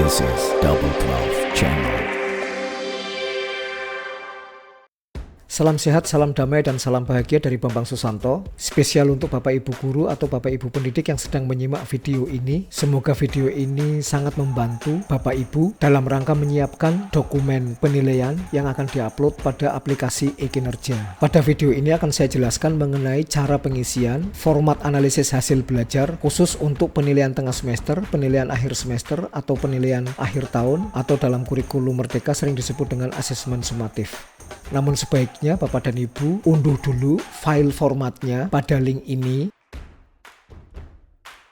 This is Double 12 Channel. Salam sehat, salam damai, dan salam bahagia dari Bambang Susanto. Spesial untuk Bapak Ibu Guru atau Bapak Ibu Pendidik yang sedang menyimak video ini. Semoga video ini sangat membantu Bapak Ibu dalam rangka menyiapkan dokumen penilaian yang akan diupload pada aplikasi e-Kinerja. Pada video ini akan saya jelaskan mengenai cara pengisian, format analisis hasil belajar khusus untuk penilaian tengah semester, penilaian akhir semester, atau penilaian akhir tahun, atau dalam kurikulum Merdeka sering disebut dengan asesmen sumatif. Namun sebaiknya Bapak dan Ibu unduh dulu file formatnya pada link ini.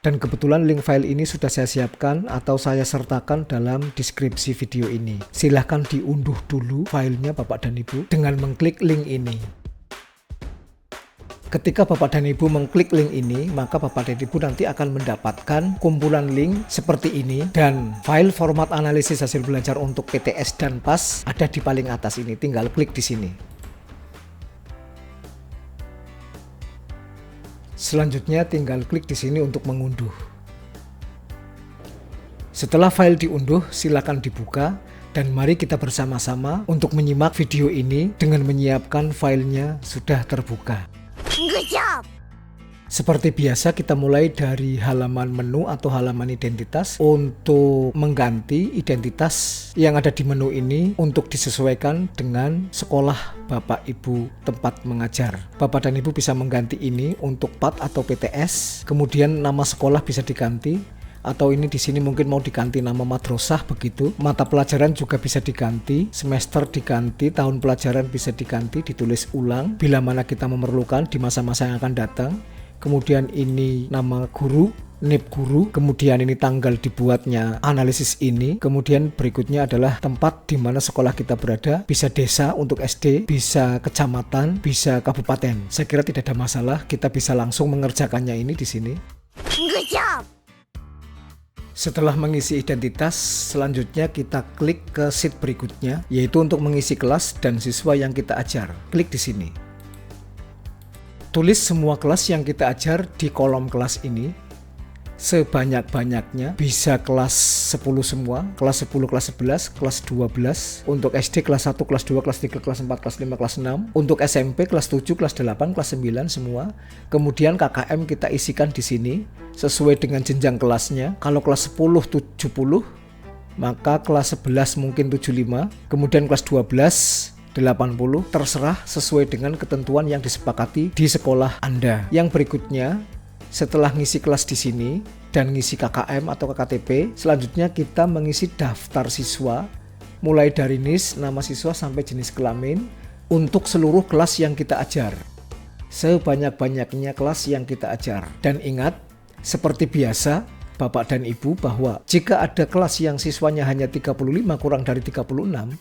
Dan kebetulan link file ini sudah saya siapkan atau saya sertakan dalam deskripsi video ini. Silahkan diunduh dulu filenya Bapak dan Ibu dengan mengklik link ini. Ketika Bapak dan Ibu mengklik link ini, maka Bapak dan Ibu nanti akan mendapatkan kumpulan link seperti ini, dan file format analisis hasil belajar untuk PTS dan PAS ada di paling atas ini. Tinggal klik di sini. Selanjutnya tinggal klik di sini untuk mengunduh. Setelah file diunduh, silakan dibuka dan mari kita bersama-sama untuk menyimak video ini dengan menyiapkan filenya sudah terbuka. Good job. Seperti biasa kita mulai dari halaman menu atau halaman identitas. Untuk mengganti identitas yang ada di menu ini untuk disesuaikan dengan sekolah Bapak Ibu tempat mengajar. Bapak dan Ibu bisa mengganti ini untuk PAT atau PTS. Kemudian nama sekolah bisa diganti. Atau ini di sini mungkin mau diganti nama madrasah begitu. Mata pelajaran juga bisa diganti, semester diganti, tahun pelajaran bisa diganti, ditulis ulang bila mana kita memerlukan di masa-masa yang akan datang. Kemudian ini nama guru, NIP guru, kemudian ini tanggal dibuatnya analisis ini. Kemudian berikutnya adalah tempat di mana sekolah kita berada, bisa desa untuk SD, bisa kecamatan, bisa kabupaten. Saya kira tidak ada masalah, kita bisa langsung mengerjakannya ini di sini. Good job. Setelah mengisi identitas, selanjutnya kita klik ke sheet berikutnya, yaitu untuk mengisi kelas dan siswa yang kita ajar. Klik di sini. Tulis semua kelas yang kita ajar di kolom kelas ini, sebanyak-banyaknya. Bisa kelas 10 semua, kelas 10, kelas 11, kelas 12. Untuk SD kelas 1, kelas 2, kelas 3, kelas 4, kelas 5, kelas 6. Untuk SMP kelas 7, kelas 8, kelas 9 semua. Kemudian KKM kita isikan di sini sesuai dengan jenjang kelasnya. Kalau kelas 10 70, maka kelas 11 mungkin 75, kemudian kelas 12 80, terserah sesuai dengan ketentuan yang disepakati di sekolah Anda. Yang berikutnya, setelah ngisi kelas di sini dan ngisi KKM atau KKTP, selanjutnya kita mengisi daftar siswa mulai dari NIS, nama siswa sampai jenis kelamin untuk seluruh kelas yang kita ajar. Sebanyak-banyaknya kelas yang kita ajar. Dan ingat, seperti biasa Bapak dan Ibu, bahwa jika ada kelas yang siswanya hanya 35 kurang dari 36,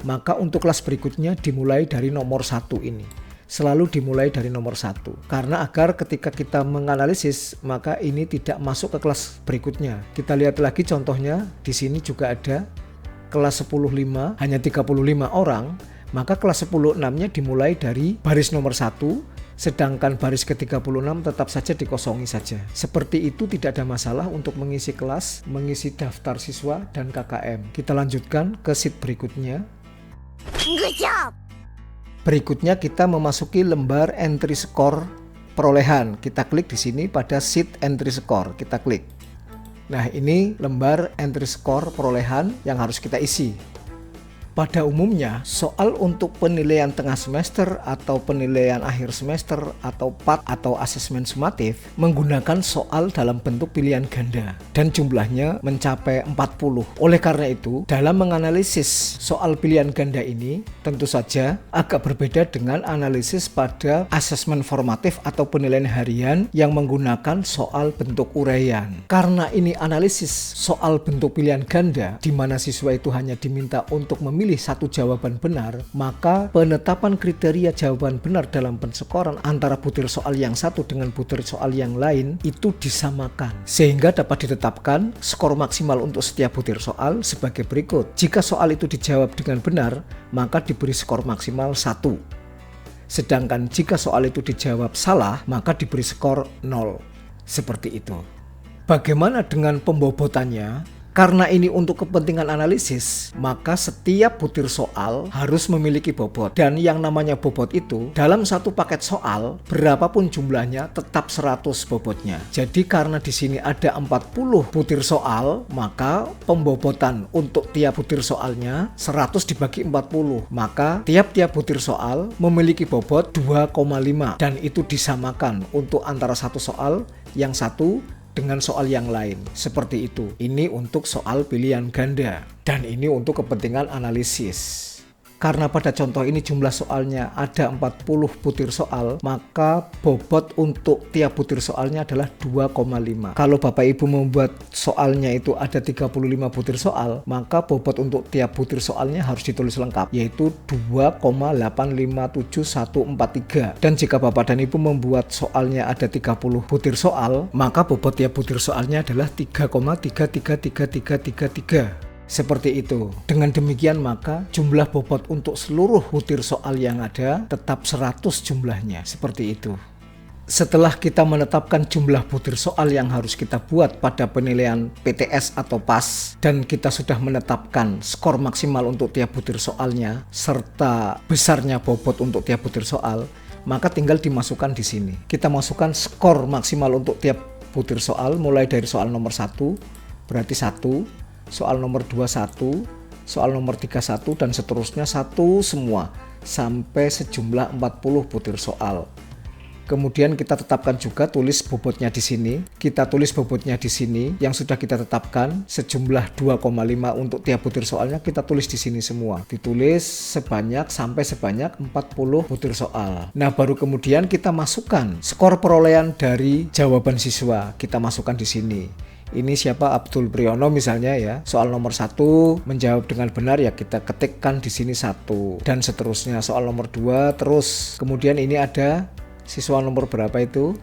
maka untuk kelas berikutnya dimulai dari nomor 1 ini. Selalu dimulai dari nomor 1. Karena agar ketika kita menganalisis, maka ini tidak masuk ke kelas berikutnya. Kita lihat lagi contohnya, di sini juga ada kelas 10-5, hanya 35 orang, maka kelas 10-6-nya dimulai dari baris nomor 1, sedangkan baris ke-36 tetap saja dikosongi saja. Seperti itu tidak ada masalah untuk mengisi kelas, mengisi daftar siswa, dan KKM. Kita lanjutkan ke sheet berikutnya. Good job. Berikutnya kita memasuki lembar entry score perolehan. Kita klik di sini pada sheet entry score, kita klik. Nah, ini lembar entry score perolehan yang harus kita isi. Pada umumnya, soal untuk penilaian tengah semester atau penilaian akhir semester atau PAT atau asesmen sumatif menggunakan soal dalam bentuk pilihan ganda dan jumlahnya mencapai 40. Oleh karena itu, dalam menganalisis soal pilihan ganda ini tentu saja agak berbeda dengan analisis pada asesmen formatif atau penilaian harian yang menggunakan soal bentuk uraian. Karena ini analisis soal bentuk pilihan ganda di mana siswa itu hanya diminta untuk memilih satu jawaban benar, maka penetapan kriteria jawaban benar dalam penskoran antara butir soal yang satu dengan butir soal yang lain itu disamakan, sehingga dapat ditetapkan skor maksimal untuk setiap butir soal sebagai berikut. Jika soal itu dijawab dengan benar, maka diberi skor maksimal 1. Sedangkan jika soal itu dijawab salah, maka diberi skor 0. Seperti itu. Bagaimana dengan pembobotannya? Karena ini untuk kepentingan analisis, maka setiap butir soal harus memiliki bobot. Dan yang namanya bobot itu, dalam satu paket soal, berapapun jumlahnya tetap 100 bobotnya. Jadi karena di sini ada 40 butir soal, maka pembobotan untuk tiap butir soalnya 100 dibagi 40. Maka tiap-tiap butir soal memiliki bobot 2,5. Dan itu disamakan untuk antara satu soal yang satu dengan soal yang lain. Seperti itu. Ini untuk soal pilihan ganda. Dan ini untuk kepentingan analisis. Karena pada contoh ini jumlah soalnya ada 40 butir soal, maka bobot untuk tiap butir soalnya adalah 2,5. Kalau Bapak Ibu membuat soalnya itu ada 35 butir soal, maka bobot untuk tiap butir soalnya harus ditulis lengkap, yaitu 2,857143. Dan jika Bapak dan Ibu membuat soalnya ada 30 butir soal, maka bobot tiap butir soalnya adalah 3,333333. Seperti itu. Dengan demikian maka jumlah bobot untuk seluruh butir soal yang ada tetap 100 jumlahnya. Seperti itu. Setelah kita menetapkan jumlah butir soal yang harus kita buat pada penilaian PTS atau PAS, dan kita sudah menetapkan skor maksimal untuk tiap butir soalnya serta besarnya bobot untuk tiap butir soal, maka tinggal dimasukkan di sini. Kita masukkan skor maksimal untuk tiap butir soal mulai dari soal nomor 1 berarti 1, soal nomor 21, soal nomor 31 dan seterusnya satu semua sampai sejumlah 40 butir soal. Kemudian kita tetapkan juga tulis bobotnya di sini. Kita tulis bobotnya di sini yang sudah kita tetapkan sejumlah 2,5 untuk tiap butir soalnya kita tulis di sini semua. Ditulis sebanyak sampai sebanyak 40 butir soal. Nah, baru kemudian kita masukkan skor perolehan dari jawaban siswa. Kita masukkan di sini. Ini siapa? Abdul Priyono misalnya ya. Soal nomor 1 menjawab dengan benar ya kita ketikkan di sini 1 dan seterusnya. Soal nomor 2 terus. Kemudian ini ada siswa nomor berapa itu?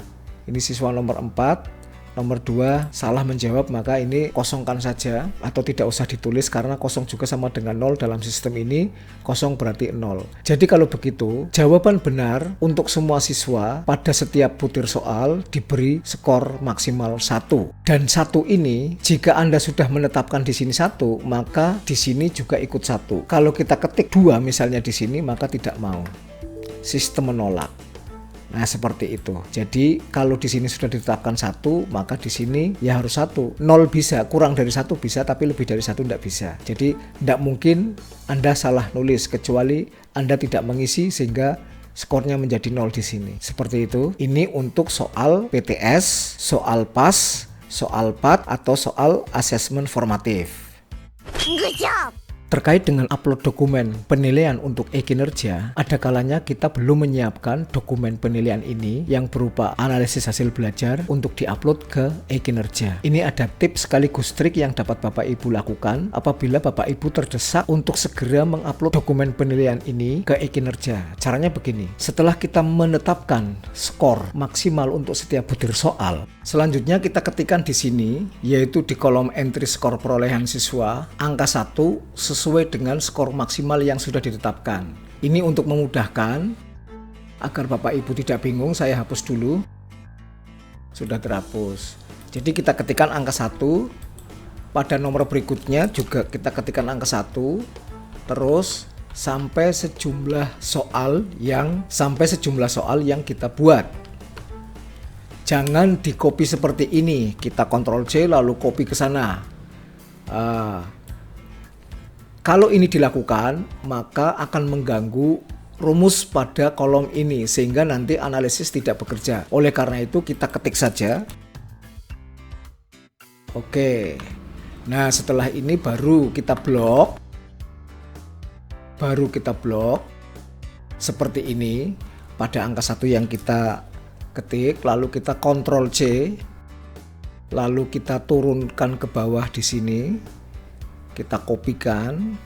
Ini siswa nomor 4. Nomor 2 salah menjawab, maka ini kosongkan saja atau tidak usah ditulis karena kosong juga sama dengan 0 dalam sistem ini. Kosong berarti 0. Jadi kalau begitu, jawaban benar untuk semua siswa pada setiap butir soal diberi skor maksimal 1. Dan 1 ini jika Anda sudah menetapkan di sini 1, maka di sini juga ikut 1. Kalau kita ketik 2 misalnya di sini, maka tidak mau. Sistem menolak. Nah, seperti itu. Jadi kalau di sini sudah ditetapkan 1, maka di sini ya harus 1. 0 bisa, kurang dari 1 bisa, tapi lebih dari 1 tidak bisa. Jadi tidak mungkin Anda salah nulis kecuali Anda tidak mengisi sehingga skornya menjadi 0 di sini. Seperti itu. Ini untuk soal PTS, soal PAS, soal PAT atau soal asesmen formatif. Good job! Terkait dengan upload dokumen penilaian untuk e-kinerja, ada kalanya kita belum menyiapkan dokumen penilaian ini yang berupa analisis hasil belajar untuk diupload ke e-kinerja. Ini ada tips sekaligus trik yang dapat Bapak Ibu lakukan apabila Bapak Ibu terdesak untuk segera mengupload dokumen penilaian ini ke e-kinerja. Caranya begini, setelah kita menetapkan skor maksimal untuk setiap butir soal, selanjutnya kita ketikkan di sini, yaitu di kolom entry skor perolehan siswa, angka 1 sesuai dengan skor maksimal yang sudah ditetapkan. Ini untuk memudahkan agar Bapak Ibu tidak bingung, saya hapus dulu. Sudah terhapus. Jadi kita ketikkan angka 1, pada nomor berikutnya juga kita ketikkan angka 1, terus sampai sejumlah soal yang kita buat. Jangan di copy seperti ini, kita Ctrl C lalu copy ke sana. Kalau ini dilakukan, maka akan mengganggu rumus pada kolom ini sehingga nanti analisis tidak bekerja. Oleh karena itu kita ketik saja. Oke. Nah, setelah ini baru kita blok. Seperti ini pada angka 1 yang kita ketik, lalu kita Ctrl C. Lalu kita turunkan ke bawah di sini. Kita kopikan.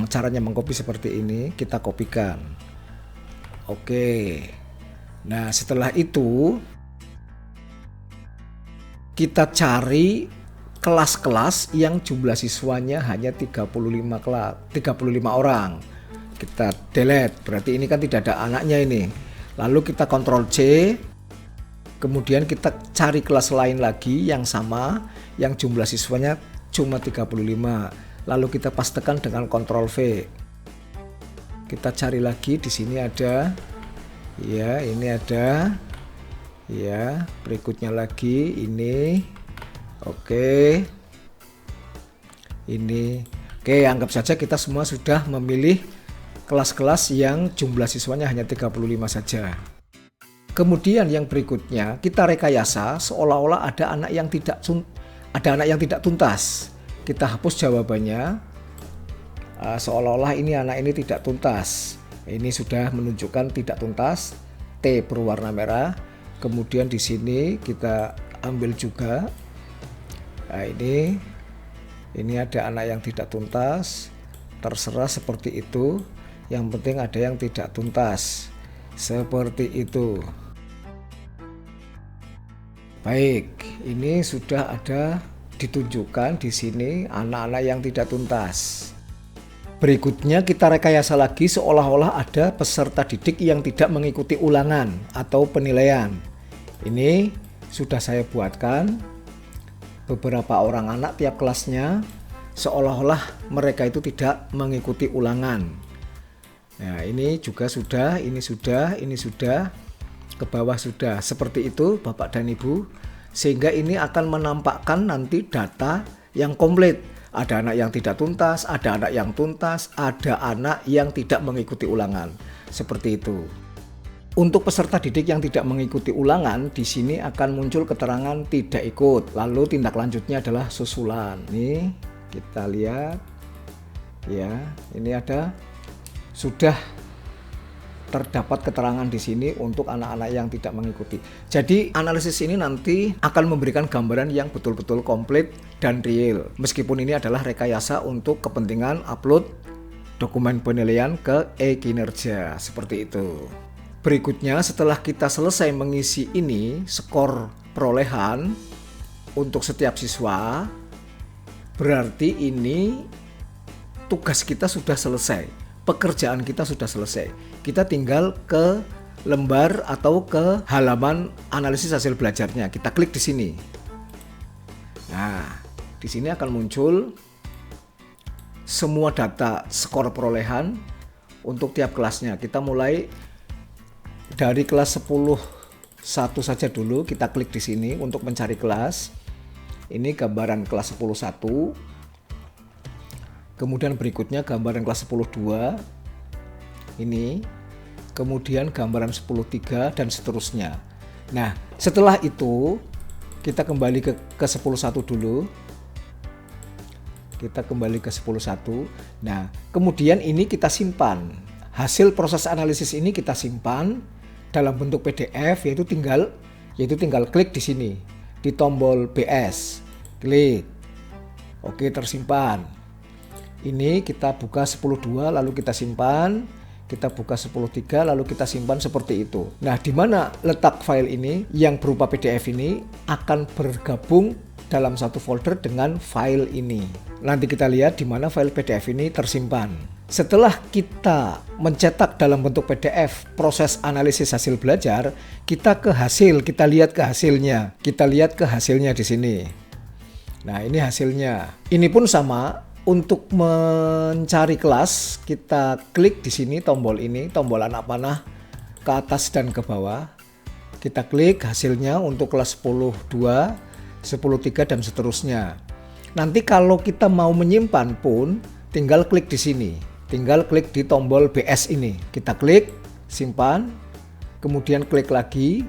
Caranya mengcopy seperti ini, kita kopikan. Oke. Nah, setelah itu kita cari kelas-kelas yang jumlah siswanya hanya 35 orang. Kita delete, berarti ini kan tidak ada anaknya ini. Lalu kita Ctrl C. Kemudian kita cari kelas lain lagi yang sama, yang jumlah siswanya cuma 35. Lalu kita pastekan dengan Ctrl V. Kita cari lagi, di sini ada, ya ini ada, ya berikutnya lagi ini, oke, ini, oke, anggap saja kita semua sudah memilih kelas-kelas yang jumlah siswanya hanya 35 saja. Kemudian yang berikutnya kita rekayasa seolah-olah ada anak yang tidak tuntas. Kita hapus jawabannya, seolah-olah ini anak ini tidak tuntas. Ini sudah menunjukkan tidak tuntas, T berwarna merah. Kemudian di sini kita ambil juga, nah ini ada anak yang tidak tuntas, terserah seperti itu. Yang penting ada yang tidak tuntas, seperti itu. Baik, ini sudah ada ditunjukkan di sini anak-anak yang tidak tuntas. Berikutnya kita rekayasa lagi seolah-olah ada peserta didik yang tidak mengikuti ulangan atau penilaian. Ini sudah saya buatkan beberapa orang anak tiap kelasnya, seolah-olah mereka itu tidak mengikuti ulangan. Nah, ini juga sudah, ini sudah, ke bawah sudah. Seperti itu Bapak dan Ibu. Sehingga ini akan menampakkan nanti data yang komplit. Ada anak yang tidak tuntas, ada anak yang tuntas, ada anak yang tidak mengikuti ulangan. Seperti itu. Untuk peserta didik yang tidak mengikuti ulangan, di sini akan muncul keterangan tidak ikut. Lalu tindak lanjutnya adalah susulan. Nih, kita lihat. Ya, ini ada sudah terdapat keterangan di sini untuk anak-anak yang tidak mengikuti. Jadi analisis ini nanti akan memberikan gambaran yang betul-betul komplit dan real. Meskipun ini adalah rekayasa untuk kepentingan upload dokumen penilaian ke e-kinerja, seperti itu. Berikutnya setelah kita selesai mengisi ini, skor perolehan untuk setiap siswa, berarti ini tugas kita sudah selesai. Pekerjaan kita sudah selesai. Kita tinggal ke lembar atau ke halaman analisis hasil belajarnya. Kita klik di sini. Nah, di sini akan muncul semua data skor perolehan untuk tiap kelasnya. Kita mulai dari kelas 10 1 saja dulu. Kita klik di sini untuk mencari kelas. Ini gambaran kelas 10 1. Kemudian berikutnya gambaran kelas 10-2 ini, kemudian gambaran 10-3 dan seterusnya. Nah, setelah itu kita kembali ke 10-1 dulu. Kita kembali ke 10-1. Nah, kemudian ini kita simpan. Hasil proses analisis ini kita simpan dalam bentuk PDF, yaitu tinggal klik di sini di tombol BS. Klik. Oke, tersimpan. Ini kita buka 10.2 lalu kita simpan, kita buka 10.3 lalu kita simpan seperti itu. Nah, di mana letak file ini yang berupa PDF ini akan bergabung dalam satu folder dengan file ini. Nanti kita lihat di mana file PDF ini tersimpan. Setelah kita mencetak dalam bentuk PDF proses analisis hasil belajar, kita ke hasil, kita lihat ke hasilnya. Kita lihat ke hasilnya di sini. Nah, ini hasilnya. Ini pun sama. Untuk mencari kelas, kita klik di sini tombol ini, tombol anak panah ke atas dan ke bawah. Kita klik hasilnya untuk kelas 10.2, 10.3 dan seterusnya. Nanti kalau kita mau menyimpan pun tinggal klik di sini. Tinggal klik di tombol BS ini. Kita klik, simpan, kemudian klik lagi,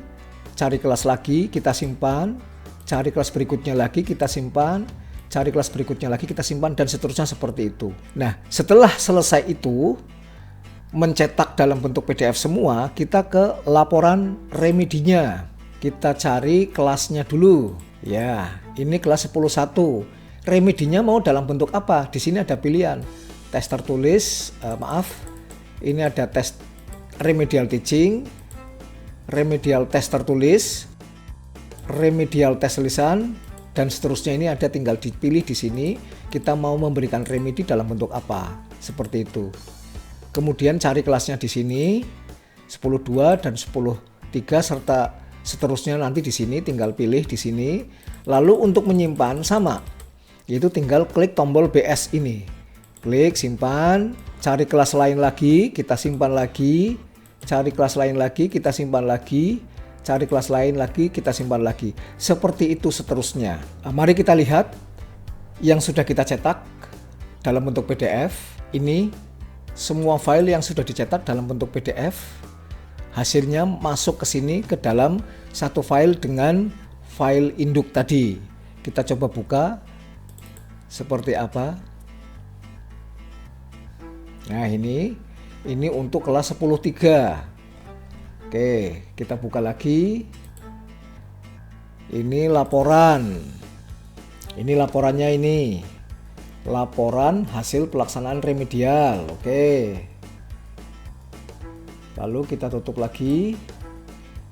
cari kelas lagi, kita simpan, cari kelas berikutnya lagi, kita simpan, cari kelas berikutnya lagi, kita simpan, dan seterusnya seperti itu. Nah, setelah selesai itu, mencetak dalam bentuk PDF semua, kita ke laporan remedinya. Kita cari kelasnya dulu. Ya, ini kelas 10.1. Remedinya mau dalam bentuk apa? Di sini ada pilihan. Tes tertulis, ini ada tes remedial teaching, remedial tes tertulis, remedial tes lisan, dan seterusnya. Ini ada, tinggal dipilih di sini kita mau memberikan remedi dalam bentuk apa, seperti itu. Kemudian cari kelasnya di sini 10.2 dan 10.3 serta seterusnya nanti di sini, tinggal pilih di sini. Lalu untuk menyimpan sama, Itu tinggal klik tombol BS ini. Klik, simpan, cari kelas lain lagi, kita simpan lagi, cari kelas lain lagi, kita simpan lagi, cari kelas lain lagi, kita simpan lagi. Seperti itu seterusnya. Nah, mari kita lihat yang sudah kita cetak dalam bentuk PDF. Ini semua file yang sudah dicetak dalam bentuk PDF. Hasilnya masuk ke sini ke dalam satu file dengan file induk tadi. Kita coba buka seperti apa. Nah, ini untuk kelas 10.3. Oke, kita buka lagi. Ini laporan. Ini laporannya ini. Laporan hasil pelaksanaan remedial. Oke. Lalu kita tutup lagi.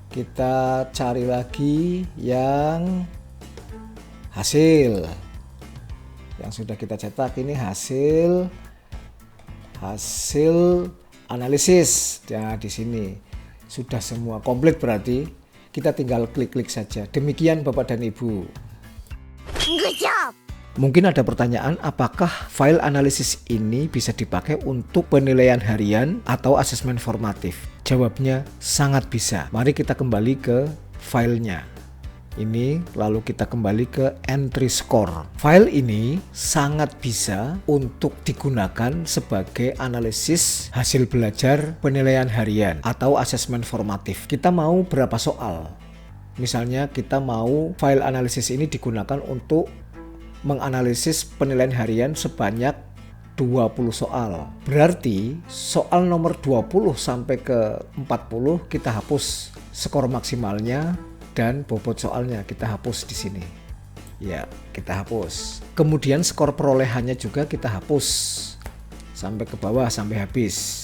Kita cari lagi yang hasil. Yang sudah kita cetak ini hasil analisis. Ya, di sini sudah semua komplit, berarti kita tinggal klik-klik saja. Demikian Bapak dan Ibu. Good job. Mungkin ada pertanyaan, apakah file analisis ini bisa dipakai untuk penilaian harian atau asesmen formatif? Jawabnya sangat bisa. Mari kita kembali ke filenya. Ini lalu kita kembali ke entry score. File ini sangat bisa untuk digunakan sebagai analisis hasil belajar penilaian harian atau asesmen formatif. Kita mau berapa soal? Misalnya kita mau file analisis ini digunakan untuk menganalisis penilaian harian sebanyak 20 soal. Berarti soal nomor 20 sampai ke 40 kita hapus skor maksimalnya dan bobot soalnya kita hapus di sini. Ya, kita hapus. Kemudian skor perolehannya juga kita hapus sampai ke bawah sampai habis.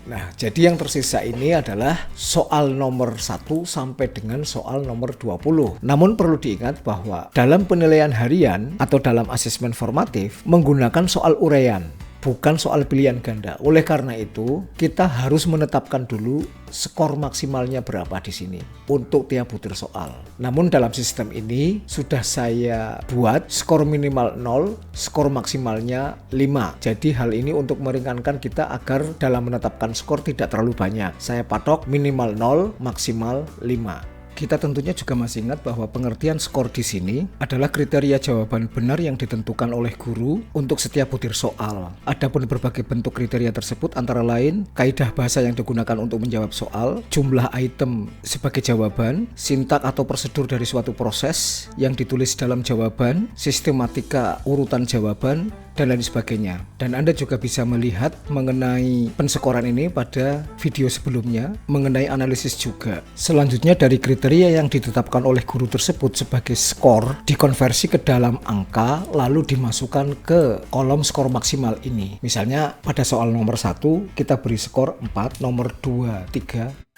Nah, jadi yang tersisa ini adalah soal nomor 1 sampai dengan soal nomor 20. Namun perlu diingat bahwa dalam penilaian harian atau dalam asesmen formatif menggunakan soal uraian, bukan soal pilihan ganda. Oleh karena itu, kita harus menetapkan dulu skor maksimalnya berapa di sini untuk tiap butir soal. Namun dalam sistem ini sudah saya buat skor minimal 0, skor maksimalnya 5. Jadi hal ini untuk meringankan kita agar dalam menetapkan skor tidak terlalu banyak. Saya patok minimal 0, maksimal 5. Kita tentunya juga masih ingat bahwa pengertian skor di sini adalah kriteria jawaban benar yang ditentukan oleh guru untuk setiap butir soal. Adapun berbagai bentuk kriteria tersebut antara lain kaidah bahasa yang digunakan untuk menjawab soal, jumlah item sebagai jawaban, sintak atau prosedur dari suatu proses yang ditulis dalam jawaban, sistematika urutan jawaban, dan lain sebagainya. Dan Anda juga bisa melihat mengenai penskoran ini pada video sebelumnya mengenai analisis juga. Selanjutnya dari kriteria yang ditetapkan oleh guru tersebut sebagai skor dikonversi ke dalam angka lalu dimasukkan ke kolom skor maksimal ini. Misalnya pada soal nomor 1 kita beri skor 4, nomor 2, 3.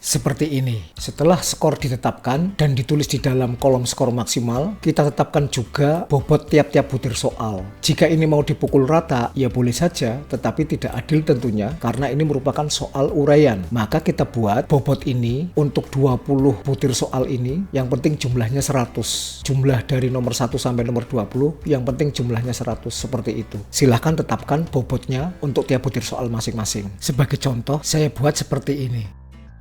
Seperti ini. Setelah skor ditetapkan dan ditulis di dalam kolom skor maksimal, kita tetapkan juga bobot tiap-tiap butir soal. Jika ini mau dipukul rata, ya boleh saja, tetapi tidak adil tentunya karena ini merupakan soal uraian. Maka kita buat bobot ini untuk 20 butir soal ini, yang penting jumlahnya 100. Jumlah dari nomor 1 sampai nomor 20, yang penting jumlahnya 100, seperti itu. Silahkan tetapkan bobotnya untuk tiap butir soal masing-masing. Sebagai contoh, saya buat seperti ini.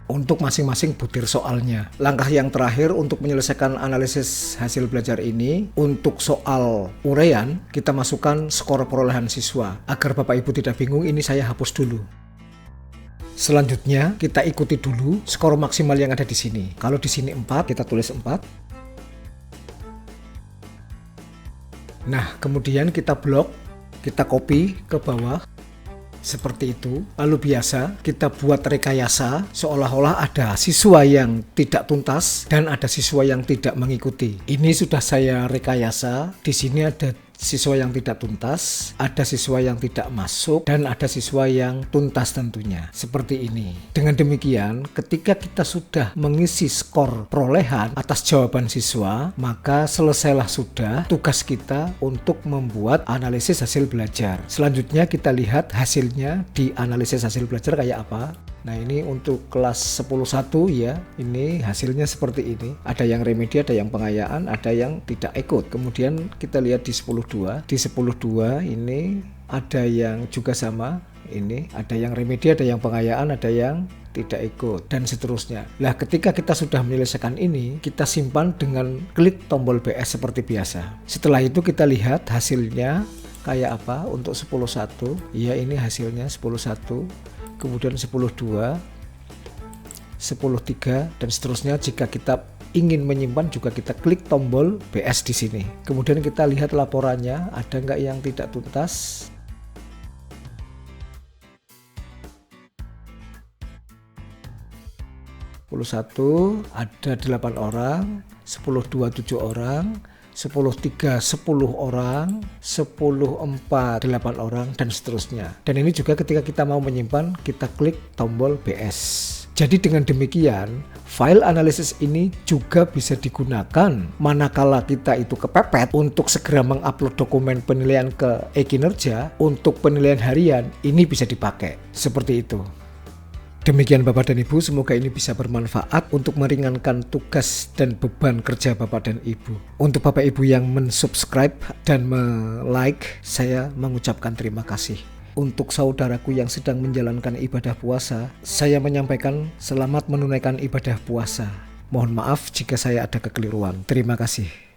Untuk masing-masing butir soalnya. Langkah yang terakhir untuk menyelesaikan analisis hasil belajar ini, untuk soal uraian, kita masukkan skor perolehan siswa. Agar Bapak Ibu tidak bingung, ini saya hapus dulu. Selanjutnya, kita ikuti dulu skor maksimal yang ada di sini. Kalau di sini 4, kita tulis 4. Nah, kemudian kita blok, kita copy ke bawah. Seperti itu. Lalu biasa kita buat rekayasa seolah-olah ada siswa yang tidak tuntas dan ada siswa yang tidak mengikuti. Ini sudah saya rekayasa. Di sini ada siswa yang tidak tuntas, ada siswa yang tidak masuk, dan ada siswa yang tuntas tentunya. Seperti ini. Dengan demikian, ketika kita sudah mengisi skor perolehan atas jawaban siswa, maka selesailah sudah tugas kita untuk membuat analisis hasil belajar. Selanjutnya kita lihat hasilnya di analisis hasil belajar kayak apa. Nah ini untuk kelas 10.1 ya, ini hasilnya seperti ini. Ada yang remedi, ada yang pengayaan, ada yang tidak ikut. Kemudian kita lihat di 10.2. Di 10.2 ini ada yang juga sama. Ini ada yang remedi, ada yang pengayaan, ada yang tidak ikut, dan seterusnya. Nah ketika kita sudah menyelesaikan ini, kita simpan dengan klik tombol BS seperti biasa. Setelah itu kita lihat hasilnya kayak apa untuk 10.1. Ya ini hasilnya 10.1. Kemudian 10.2, 10.3, dan seterusnya. Jika kita ingin menyimpan juga kita klik tombol BS di sini. Kemudian kita lihat laporannya, ada nggak yang tidak tuntas. Satu ada 8 orang, 10.2 7 orang, 10.3 10 orang, 10.4 8 orang, dan seterusnya. Dan ini juga ketika kita mau menyimpan, kita klik tombol BS. Jadi dengan demikian, file analisis ini juga bisa digunakan manakala kita itu kepepet untuk segera mengupload dokumen penilaian ke e-kinerja. Untuk penilaian harian, ini bisa dipakai. Seperti itu. Demikian Bapak dan Ibu, semoga ini bisa bermanfaat untuk meringankan tugas dan beban kerja Bapak dan Ibu. Untuk Bapak Ibu yang mensubscribe dan like, saya mengucapkan terima kasih. Untuk saudaraku yang sedang menjalankan ibadah puasa, saya menyampaikan selamat menunaikan ibadah puasa. Mohon maaf jika saya ada kekeliruan. Terima kasih.